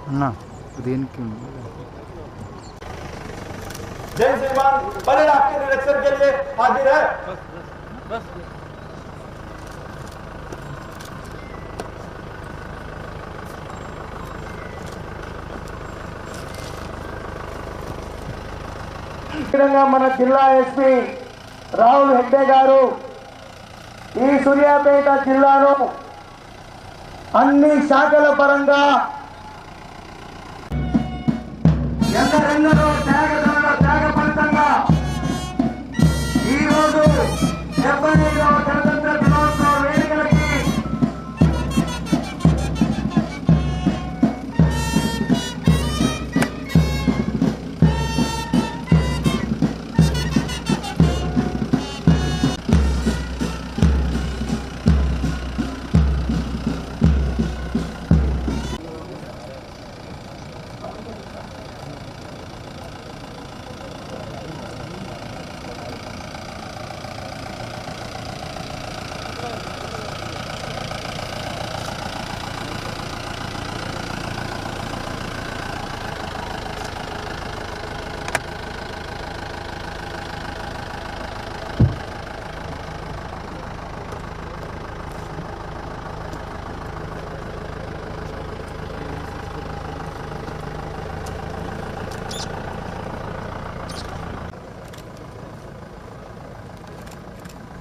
అన్నా దేనికి जय श्रीमान परेड आपके निरीक्षण के लिए हाजिर है। మన జిల్లా ఎస్పీ రాహుల్ హెగ్డే గారు ఈ సూర్యాపేట జిల్లాలో అన్ని శాఖల పరంగా ఎందరెందరో త్యాగ ఫలితంగా ఈరోజు 75వ గణతంత్ర దినోత్సవ వేడుకలకి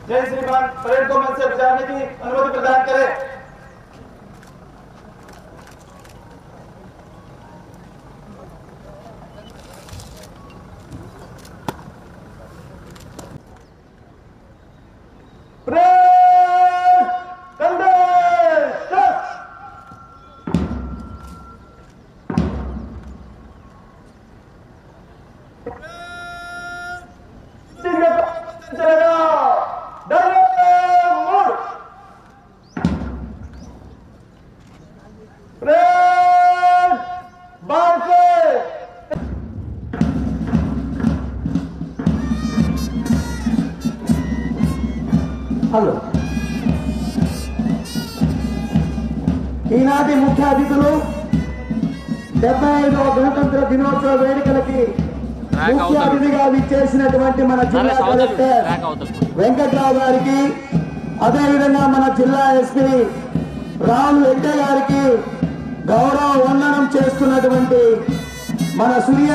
जय श्रीमान परेड को मंच से गुजारने की अनुमति प्रदान करें। హలో ఈనాటి ముఖ్య అతిథులు 75వ గణతంత్ర దినోత్సవ వేడుకలకి ముఖ్య అతిథిగా విచ్చేసినటువంటి మన జిల్లా కలెక్టర్ వెంకట్రావు గారికి, అదేవిధంగా మన జిల్లా ఎస్పీ రాహుల్ హెగ్డే గారికి గౌరవ వందనం చేస్తున్నటువంటి మన సూర్య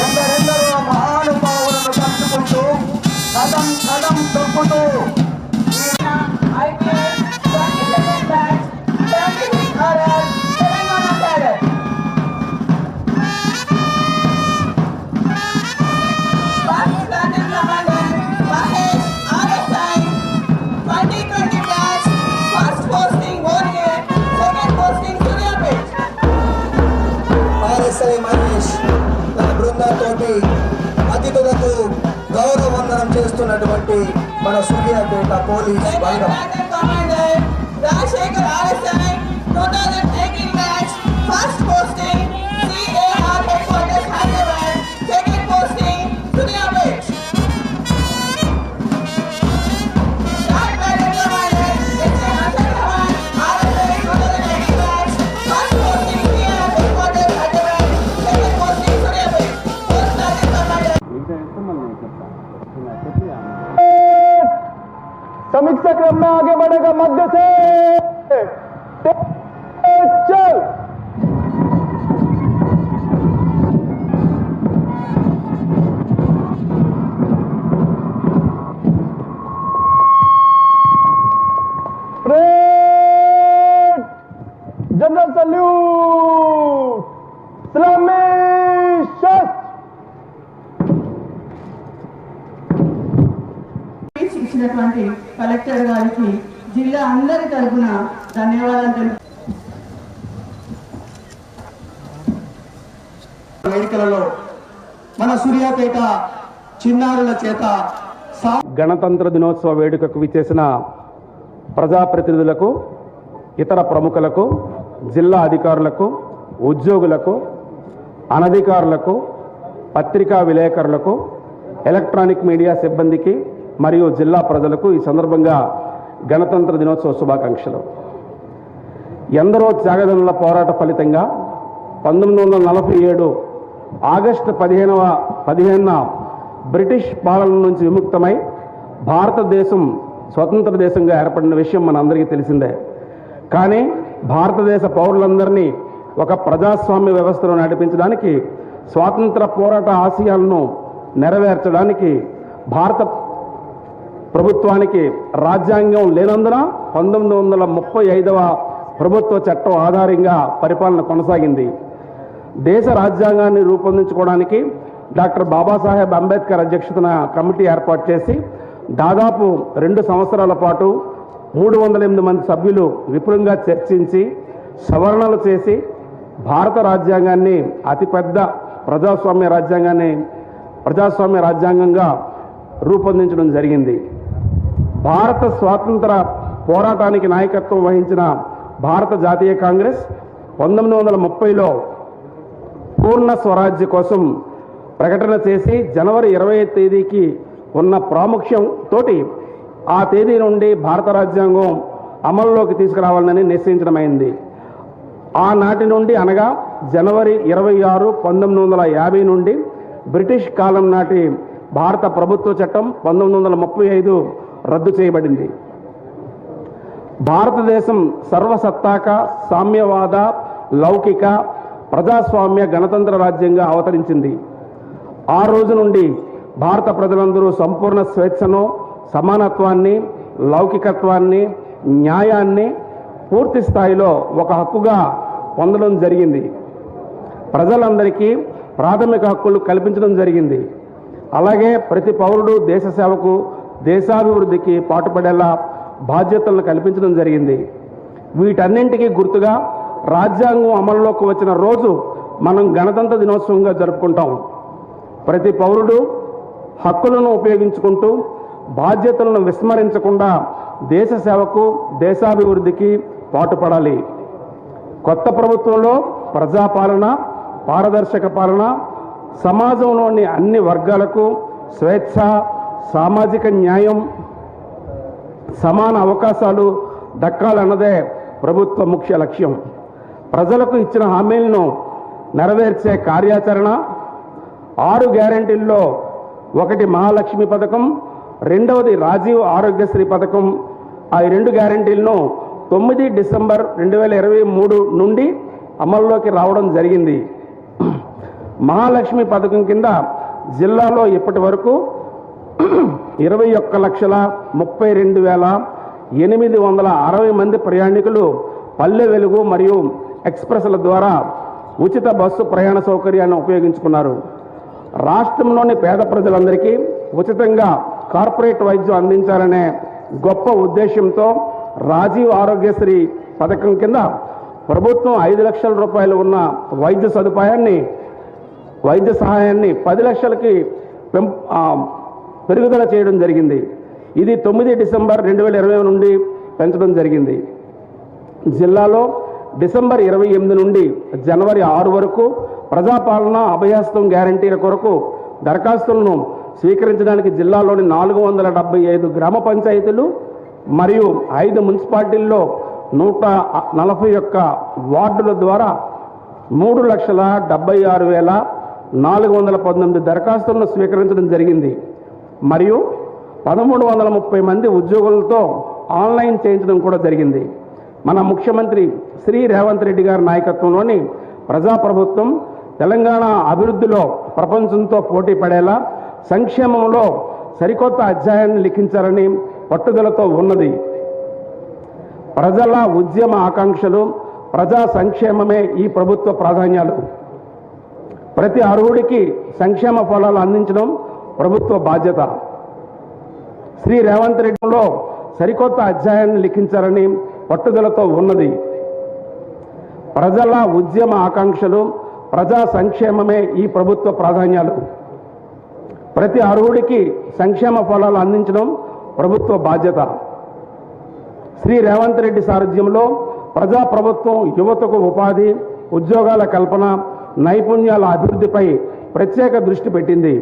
ఎందరెందరో మహానుభావులను తలుచుకుంటూ కదం కదం తొక్కుతూ మహేష్ తన బృందంతో అతిథులకు గౌరవ వందనం చేస్తున్నటువంటి మన సూర్యాపేట పోలీస్ బలగం Rajashekar RSI 2018 batch first posting CAR headquarters Hyderabad, second posting Suryapet. Start batch commander Hyderabad RSI 2018 batch first posting CAR headquarters Hyderabad, second posting Suryapet. Post batch commander समीक्षा क्रम में आगे बढ़ेगा मध्य से चल जनरल सल्यूट सलामी शस्त्र ఇచ్చినటువంటి కలెక్టర్ గారికి జిల్లా అందరి తరఫున ధన్యవాదాలు. వేడుకలలో మన సూర్యాపేట చిన్నారుల చేత గణతంత్ర దినోత్సవ వేడుకకు విచ్చేసిన ప్రజాప్రతినిధులకు, ఇతర ప్రముఖులకు, జిల్లా అధికారులకు, ఉద్యోగులకు, అనధికారులకు, పత్రికా విలేకరులకు, ఎలక్ట్రానిక్ మీడియా సిబ్బందికి మరియు జిల్లా ప్రజలకు ఈ సందర్భంగా గణతంత్ర దినోత్సవ శుభాకాంక్షలు. ఎందరో త్యాగదనుల పోరాట ఫలితంగా 1947 ఆగస్టు 15న బ్రిటిష్ పాలన నుంచి విముక్తమై భారతదేశం స్వతంత్ర దేశంగా ఏర్పడిన విషయం మనందరికీ తెలిసిందే. కానీ భారతదేశ పౌరులందరినీ ఒక ప్రజాస్వామ్య వ్యవస్థలో నడిపించడానికి, స్వాతంత్ర పోరాట ఆశయాలను నెరవేర్చడానికి భారత ప్రభుత్వానికి రాజ్యాంగం లేనందున 1935వ ప్రభుత్వ చట్టం ఆధారంగా పరిపాలన కొనసాగింది. దేశ రాజ్యాంగాన్ని రూపొందించుకోవడానికి డాక్టర్ బాబాసాహెబ్ అంబేద్కర్ అధ్యక్షతన కమిటీ ఏర్పాటు చేసి దాదాపు 2 సంవత్సరాల పాటు 308 మంది సభ్యులు విపులంగా చర్చించి సవరణలు చేసి భారత రాజ్యాంగాన్ని అతిపెద్ద ప్రజాస్వామ్య రాజ్యాంగంగా రూపొందించడం జరిగింది. భారత స్వాతంత్ర పోరాటానికి నాయకత్వం వహించిన భారత జాతీయ కాంగ్రెస్ 1930లో పూర్ణ స్వరాజ్య కోసం ప్రకటన చేసి జనవరి 20వ తేదీకి ఉన్న ప్రాముఖ్యంతో ఆ తేదీ నుండి భారత రాజ్యాంగం అమల్లోకి తీసుకురావాలని నిశ్చయించడమైంది. ఆనాటి నుండి అనగా జనవరి 26, 1950 నుండి బ్రిటిష్ కాలం నాటి భారత ప్రభుత్వ చట్టం 1935 రద్దు చేయబడింది. భారతదేశం సర్వసత్తాక సామ్యవాద లౌకిక ప్రజాస్వామ్య గణతంత్ర రాజ్యంగా అవతరించింది. ఆ రోజు నుండి భారత ప్రజలందరూ సంపూర్ణ స్వేచ్ఛను, సమానత్వాన్ని, లౌకికత్వాన్ని, న్యాయాన్ని పూర్తి స్థాయిలో ఒక హక్కుగా పొందడం జరిగింది. ప్రజలందరికీ ప్రాథమిక హక్కులు కల్పించడం జరిగింది. అలాగే ప్రతి పౌరుడు దేశ సేవకు, దేశాభివృద్ధికి పాటుపడేలా బాధ్యతలను కల్పించడం జరిగింది. వీటన్నింటికీ గుర్తుగా రాజ్యాంగం అమల్లోకి వచ్చిన రోజు మనం గణతంత్ర దినోత్సవంగా జరుపుకుంటాం. ప్రతి పౌరుడు హక్కులను ఉపయోగించుకుంటూ బాధ్యతలను విస్మరించకుండా దేశ సేవకు, దేశాభివృద్ధికి పాటుపడాలి. కొత్త ప్రభుత్వంలో ప్రజాపాలన, పారదర్శక పాలన, సమాజంలోని అన్ని వర్గాలకు స్వేచ్ఛ, సామాజిక న్యాయం, సమాన అవకాశాలు దక్కాలన్నదే ప్రభుత్వ ముఖ్య లక్ష్యం. ప్రజలకు ఇచ్చిన హామీలను నెరవేర్చే కార్యాచరణ 6 గ్యారెంటీల్లో ఒకటి మహాలక్ష్మి పథకం, రెండవది రాజీవ్ ఆరోగ్యశ్రీ పథకం. ఆ 2 గ్యారెంటీలను 9 డిసెంబర్ 2023 నుండి అమల్లోకి రావడం జరిగింది. మహాలక్ష్మి పథకం కింద జిల్లాలో ఇప్పటి వరకు 21,32,860 మంది ప్రయాణికులు పల్లె వెలుగు మరియు ఎక్స్ప్రెస్ల ద్వారా ఉచిత బస్సు ప్రయాణ సౌకర్యాన్ని ఉపయోగించుకున్నారు. రాష్ట్రంలోని పేద ప్రజలందరికీ ఉచితంగా కార్పొరేట్ వైద్యం అందించాలనే గొప్ప ఉద్దేశంతో రాజీవ్ ఆరోగ్యశ్రీ పథకం కింద ప్రభుత్వం 5 లక్షల రూపాయలు ఉన్న వైద్య సహాయాన్ని 10 లక్షలకి పెరుగుదల చేయడం జరిగింది. ఇది 9 డిసెంబర్ 2020 నుండి పెంచడం జరిగింది. జిల్లాలో డిసెంబర్ 28 నుండి జనవరి 6 వరకు ప్రజాపాలన, అభయహస్తం గ్యారంటీల కొరకు దరఖాస్తులను స్వీకరించడానికి జిల్లాలోని 475 గ్రామ పంచాయతీలు మరియు 5 మున్సిపాలిటీల్లో 141 వార్డుల ద్వారా 3,76,419 దరఖాస్తులను స్వీకరించడం జరిగింది. మరియు 1,330 మంది ఉద్యోగులతో ఆన్లైన్ చేయించడం కూడా జరిగింది. మన ముఖ్యమంత్రి శ్రీ రేవంత్ రెడ్డి గారి నాయకత్వంలోని ప్రజాప్రభుత్వం తెలంగాణ అభివృద్ధిలో ప్రపంచంతో పోటీ పడేలా సంక్షేమంలో సరికొత్త అధ్యాయాన్ని లిఖించాలని పట్టుదలతో ఉన్నది. ప్రజల ఉద్యమ ఆకాంక్షలు, ప్రజా సంక్షేమమే ఈ ప్రభుత్వ ప్రాధాన్యాలు. ప్రతి అర్హుడికి సంక్షేమ ఫలాలు అందించడం ప్రభుత్వ బాధ్యత. శ్రీ రేవంత్ రెడ్డిలో సరికొత్త అధ్యాయాన్ని లిఖించాలని పట్టుదలతో ఉన్నది. ప్రజల ఉద్యమ ఆకాంక్షలు, ప్రజా సంక్షేమమే ఈ ప్రభుత్వ ప్రాధాన్యాలు. ప్రతి అర్హుడికి సంక్షేమ ఫలాలు అందించడం ప్రభుత్వ బాధ్యత. శ్రీ రేవంత్ రెడ్డి సారథ్యంలో ప్రజాప్రభుత్వం యువతకు ఉపాధి, ఉద్యోగాల కల్పన, నైపుణ్యాల అభివృద్ధిపై ప్రత్యేక దృష్టి పెట్టింది.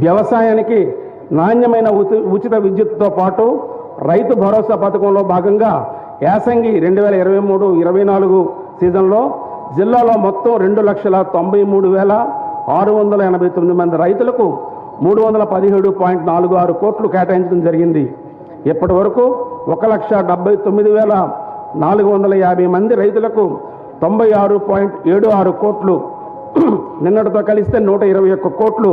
వ్యవసాయానికి నాణ్యమైన ఉచిత విద్యుత్తో పాటు రైతు భరోసా పథకంలో భాగంగా యాసంగి 2023-24 సీజన్లో జిల్లాలో మొత్తం 2,93,689 మంది రైతులకు 317.46 కోట్లు కేటాయించడం జరిగింది. ఇప్పటి వరకు 1,79,450 మంది రైతులకు 96.76 కోట్లు నిన్నటితో కలిస్తే 121 కోట్లు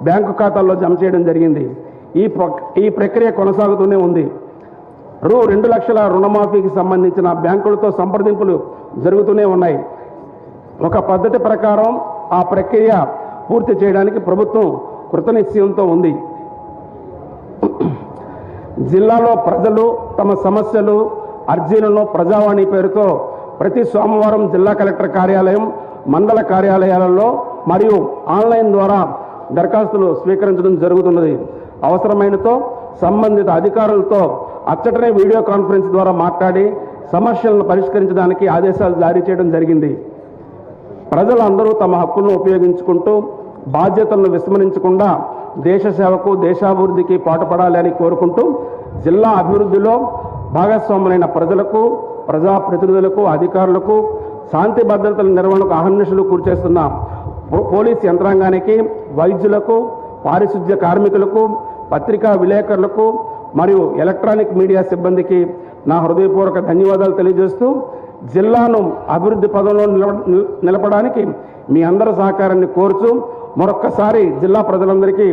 బ్యాంకు ఖాతాల్లో జమ చేయడం జరిగింది. ఈ ప్రక్రియ కొనసాగుతూనే ఉంది. 2 లక్షల రుణమాఫీకి సంబంధించిన బ్యాంకులతో సంప్రదింపులు జరుగుతూనే ఉన్నాయి. ఒక పద్ధతి ప్రకారం ఆ ప్రక్రియ పూర్తి చేయడానికి ప్రభుత్వం కృతనిశ్చయంతో ఉంది. జిల్లాలో ప్రజలు తమ సమస్యలు అర్జీలను ప్రజావాణి పేరుతో ప్రతి సోమవారం జిల్లా కలెక్టర్ కార్యాలయం, మండల కార్యాలయాలలో మరియు ఆన్లైన్ ద్వారా దరఖాస్తులు స్వీకరించడం జరుగుతున్నది. అవసరమైనతో సంబంధిత అధికారులతో అచ్చటనే వీడియో కాన్ఫరెన్స్ ద్వారా మాట్లాడి సమస్యలను పరిష్కరించడానికి ఆదేశాలు జారీ చేయడం జరిగింది. ప్రజలందరూ తమ హక్కులను ఉపయోగించుకుంటూ బాధ్యతలను విస్మరించకుండా దేశ సేవకు, దేశాభివృద్ధికి పాటుపడాలి అని కోరుకుంటూ జిల్లా అభివృద్ధిలో భాగస్వాములైన ప్రజలకు, ప్రజాప్రతినిధులకు, అధికారులకు, శాంతి భద్రతల నిర్వహణకు అహర్నిశలు కృషిచేస్తున్న పోలీస్ యంత్రాంగానికి, వైద్యులకు, పారిశుద్ధ్య కార్మికులకు, పత్రికా విలేకరులకు మరియు ఎలక్ట్రానిక్ మీడియా సిబ్బందికి నా హృదయపూర్వక ధన్యవాదాలు తెలియజేస్తూ జిల్లాను అభివృద్ధి పదంలో నిలపడానికి మీ అందరి సహకారాన్ని కోరుచూ మరొక్కసారి జిల్లా ప్రజలందరికీ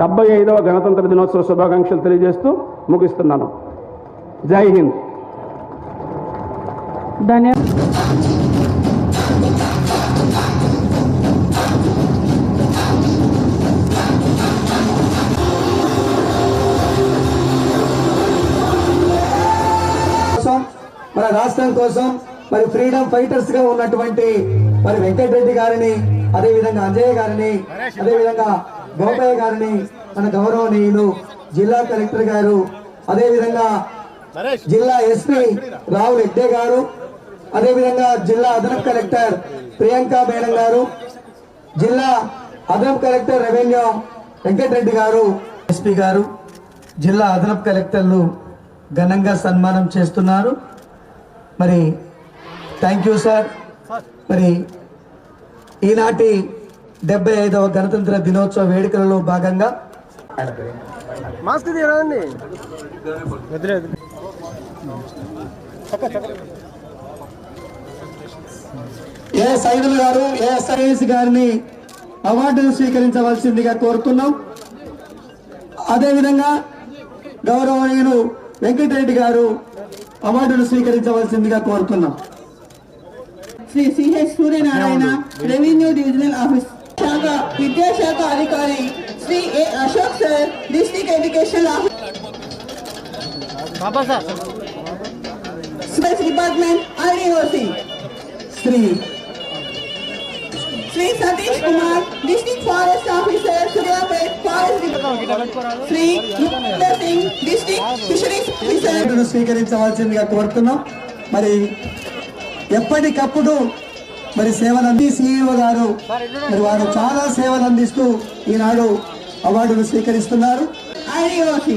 75వ గణతంత్ర దినోత్సవ శుభాకాంక్షలు తెలియజేస్తూ ముగిస్తున్నాను. జై హింద్. మన రాష్ట్రం కోసం మరి ఫ్రీడమ్ ఫైటర్స్ గా ఉన్నటువంటి మరి వెంకటరెడ్డి గారిని, అదేవిధంగా అంజయ్య గారిని, అదేవిధంగా గోపయ్య గారిని, మన గౌరవనీయులు జిల్లా కలెక్టర్ గారు, అదేవిధంగా జిల్లా ఎస్పీ రావుల్ ఎడ్డే గారు, అదేవిధంగా జిల్లా అదనపు కలెక్టర్ ప్రియాంక మేడం గారు, జిల్లా అదనపు కలెక్టర్ రెవెన్యూ వెంకటరెడ్డి గారు, ఎస్పీ గారు, జిల్లా అదనపు కలెక్టర్లు ఘనంగా సన్మానం చేస్తున్నారు. మరి థ్యాంక్ యూ సార్. మరి ఈనాటి 75వ గణతంత్ర దినోత్సవ వేడుకలలో భాగంగా సైదులు గారు, ఏఎస్ఐఎస్ గారిని అవార్డును స్వీకరించవలసిందిగా కోరుతున్నాం. అదేవిధంగా గౌరవనీయులు వెంకటరెడ్డి గారు అవార్డును స్వీకరించవలసిందిగా కోరుతున్నాం. Shri CH Suryanarayana, revenue divisional office శాఖ విద్యాశాఖ అధికారి Shri A Ashok sir, district education office department ఆర్డీఓసి Shri Satish Kumar, district forest officer Suryapet forest department Shri Yugender Singh, district fisheries officer స్వీకరించవలసిందిగా కోరుతున్నాం. మరి ఎప్పటికప్పుడు మరి సేవలంది సిఇఓ గారు మరి వారు చాలా సేవలు అందిస్తూ ఈనాడు అవార్డును స్వీకరిస్తున్నారు. ఆర్డీఓసి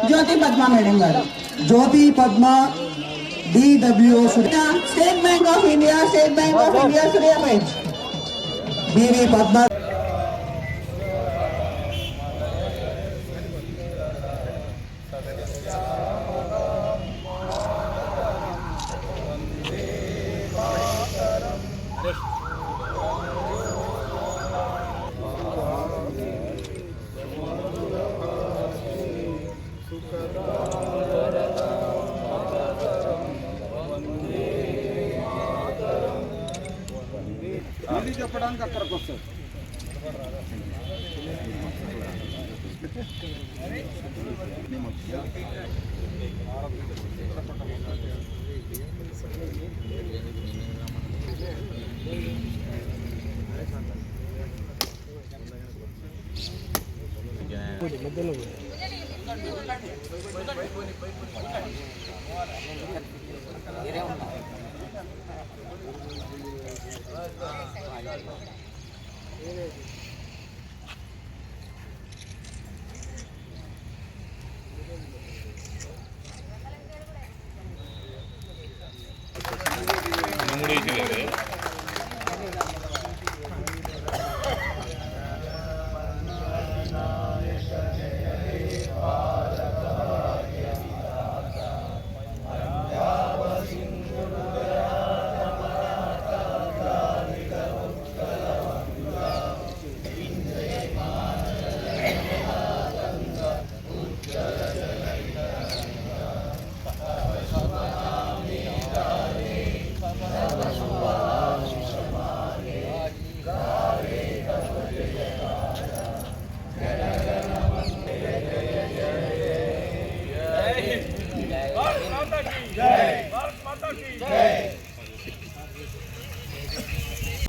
జ్యోతి పద్మ మేడం గారు, Jyothi Padma DW, state bank of India Suryapet BV Padma, చెప్పడానికి అక్కడికి వస్తుంది.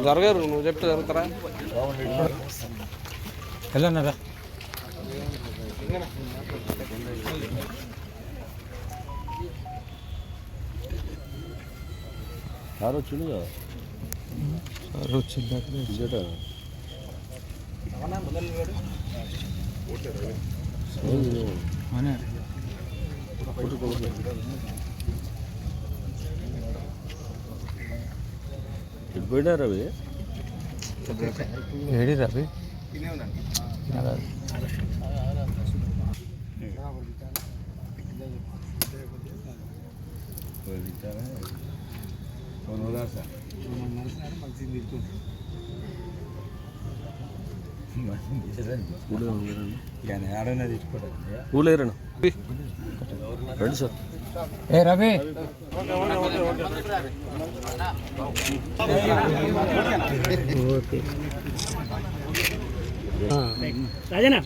జరగారు నువ్వు చెప్తే జరుగుతారా వెళ్ళన్నారా సార్ వచ్చింది సార్ వచ్చిందా పోయినా రవి ఏడి రవి కూలేరను రండి సార్ ఏ రవి రాజనా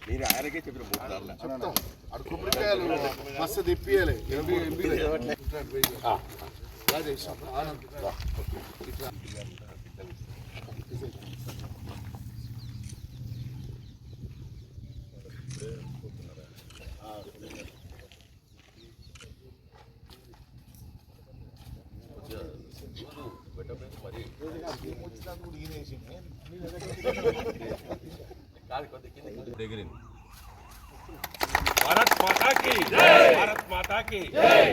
మీరు ఆయనకే చెప్పిన చెప్తాం అటు కొబ్బరికాయలు మస్తు తిప్పియాలి भारत माता की जय, भारत माता की जय,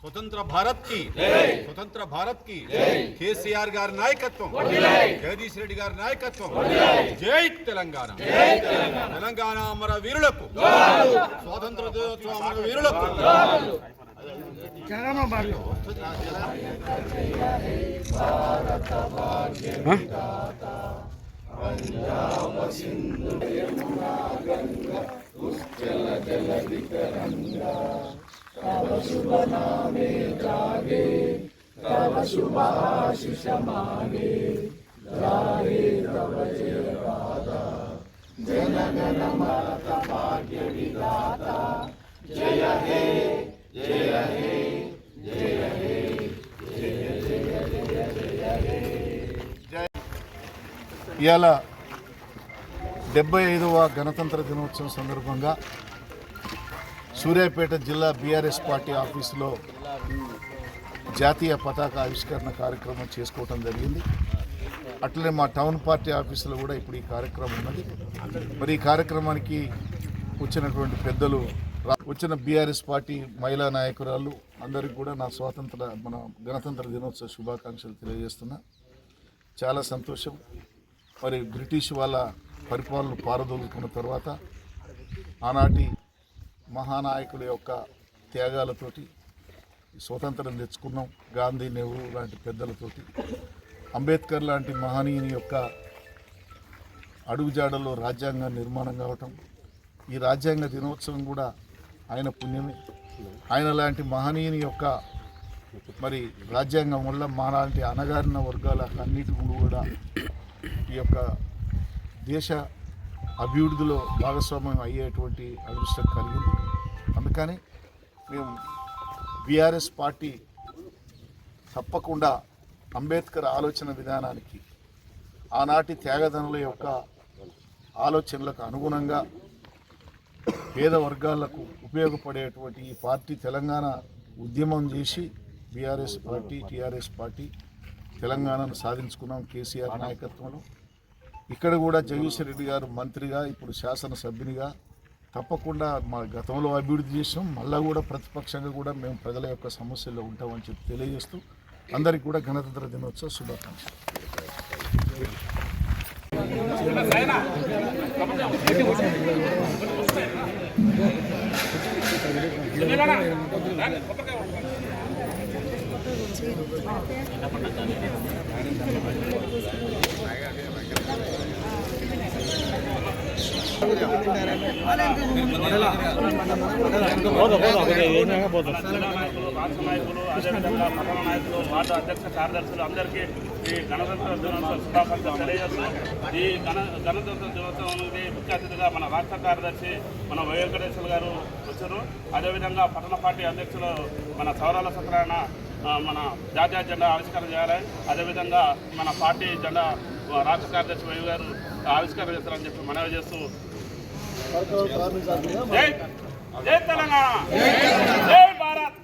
స్వతంత్ర భారత్ కి స్వతంత్ర భారత్ కి కేసీఆర్ గారి నాయకత్వం జగదీష్ రెడ్డి గారి నాయకత్వం జై తెలంగాణ తెలంగాణ అమర వీరులకు స్వాతంత్ర దినోత్సవ అమర వీరులకు ఇవాళ 75వ గణతంత్ర దినోత్సవం సందర్భంగా సూర్యాపేట జిల్లా బీఆర్ఎస్ పార్టీ ఆఫీసులో జాతీయ పతాక ఆవిష్కరణ కార్యక్రమం చేసుకోవటం జరిగింది. అట్లనే మా టౌన్ పార్టీ ఆఫీసులో కూడా ఇప్పుడు ఈ కార్యక్రమం ఉన్నది. మరి ఈ కార్యక్రమానికి వచ్చినటువంటి పెద్దలు, వచ్చిన బీఆర్ఎస్ పార్టీ మహిళా నాయకురాళ్ళు అందరికీ కూడా నా మన గణతంత్ర దినోత్సవ శుభాకాంక్షలు తెలియజేస్తున్నా. చాలా సంతోషం. మరి బ్రిటిష్ వాళ్ళ పరిపాలన పారదోలుకున్న తర్వాత ఆనాటి మహానాయకుల యొక్క త్యాగాలతోటి స్వతంత్రం తెచ్చుకున్నాం. గాంధీ, నెహ్రూ లాంటి పెద్దలతోటి, అంబేద్కర్ లాంటి మహనీయుని యొక్క అడుగుజాడల్లో రాజ్యాంగం నిర్మాణం కావటం, ఈ రాజ్యాంగ దినోత్సవం కూడా ఆయన పుణ్యమే. ఆయన లాంటి మహనీయుని యొక్క మరి రాజ్యాంగం వల్ల మాలాంటి అణగారిన వర్గాల అన్నిటి కూడా ఈ యొక్క దేశ అభివృద్ధిలో భాగస్వామ్యం అయ్యేటువంటి అదృష్టం కలిగింది. అందుకని మేము బీఆర్ఎస్ పార్టీ తప్పకుండా అంబేద్కర్ ఆలోచన విధానానికి ఆనాటి త్యాగదనుల యొక్క ఆలోచనలకు అనుగుణంగా పేద వర్గాలకు ఉపయోగపడేటువంటి ఈ పార్టీ తెలంగాణ ఉద్యమం చేసి బీఆర్ఎస్ పార్టీ టీఆర్ఎస్ పార్టీ తెలంగాణను సాధించుకున్నాం కేసీఆర్ నాయకత్వంలో. ఇక్కడ కూడా జగదీశ్వర్ రెడ్డి గారు మంత్రిగా ఇప్పుడు శాసనసభ్యునిగా తప్పకుండా మా గతంలో అభివృద్ధి చేసాం, మళ్ళా కూడా ప్రతిపక్షంగా కూడా మేము ప్రజల యొక్క సమస్యల్లో ఉంటామని చెప్పి తెలియజేస్తూ అందరికీ కూడా గణతంత్ర దినోత్సవ శుభాకాంక్షలు. అదేవిధంగా పట్టణ నాయకులు, వార్డు అధ్యక్ష కార్యదర్శులు అందరికీ ఈ గణతంత్ర దినోత్సవ శుభాకాంక్షలు తెలియజేస్తూ ఈ గణతంత్ర దినోత్సవానికి ముఖ్య అతిథిగా మన రాష్ట్ర కార్యదర్శి మన వెంకటేశ్వర గారు వచ్చారు. అదేవిధంగా పట్టణ పార్టీ అధ్యక్షులు మన సౌరాల సత్యనారాయణ మన జాతీయ జెండా ఆవిష్కరణ చేయాలి. అదేవిధంగా మన పార్టీ జెండా రాష్ట్ర కార్యదర్శి వై గారు ఆవిష్కరణ చేస్తారని చెప్పి మనవి చేస్తూ జై జై తెలంగాణ, జై భారత్.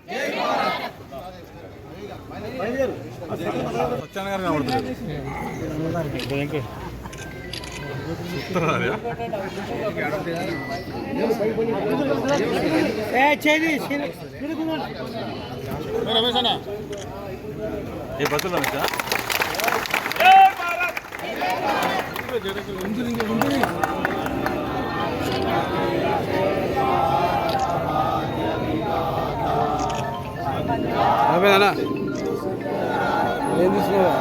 ఏం తీసుకున్నావా?